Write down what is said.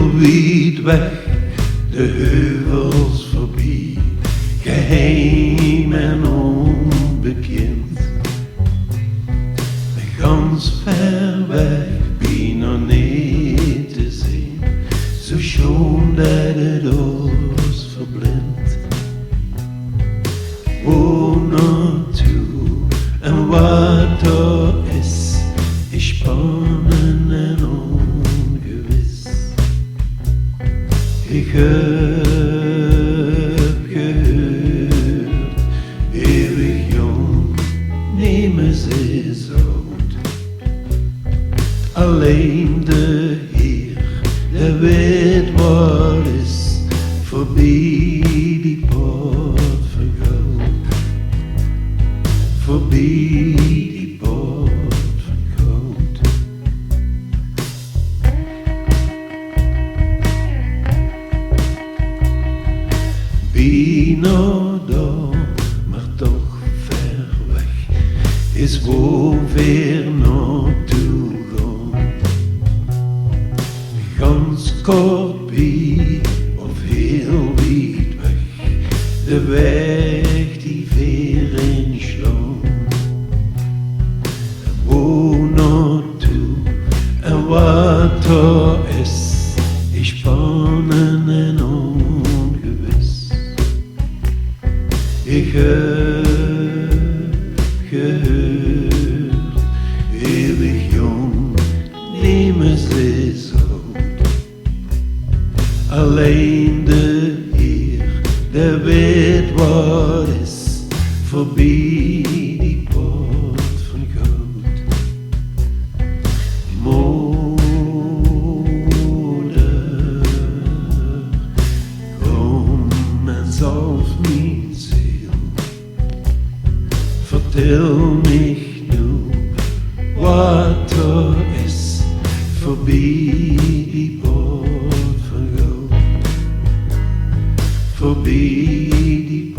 heel wiet weg, de heuvels voorbij, geheim en onbekend. Gans ver weg, bijna niet te zien, zo schoon dat het ons verblindt. Wo naartoe en wat er is spannend en ongewis. Ik heb gehoord, eeuwig jong, niemand is oud. Alleen de Heer, der weet wat is, voorbij die poort van goud. Voorbij die poort van goud. Bijna daar, maar toch ver weg, is wo weer naartoe gaan. Gans kort bij, of heel wiet weg, de weg die weer inslaan. Wo naartoe en wat er is spannend en ongewis. Ik heb gehoord, eeuwig jong, niemand is oud. Alleen de Heer, der weet wat is, voorbij die poort van goud. Moeder, kom en zalf mijn ziel. Vertel mich nu, wat er is, voorbij die poort van goud. Voorbij die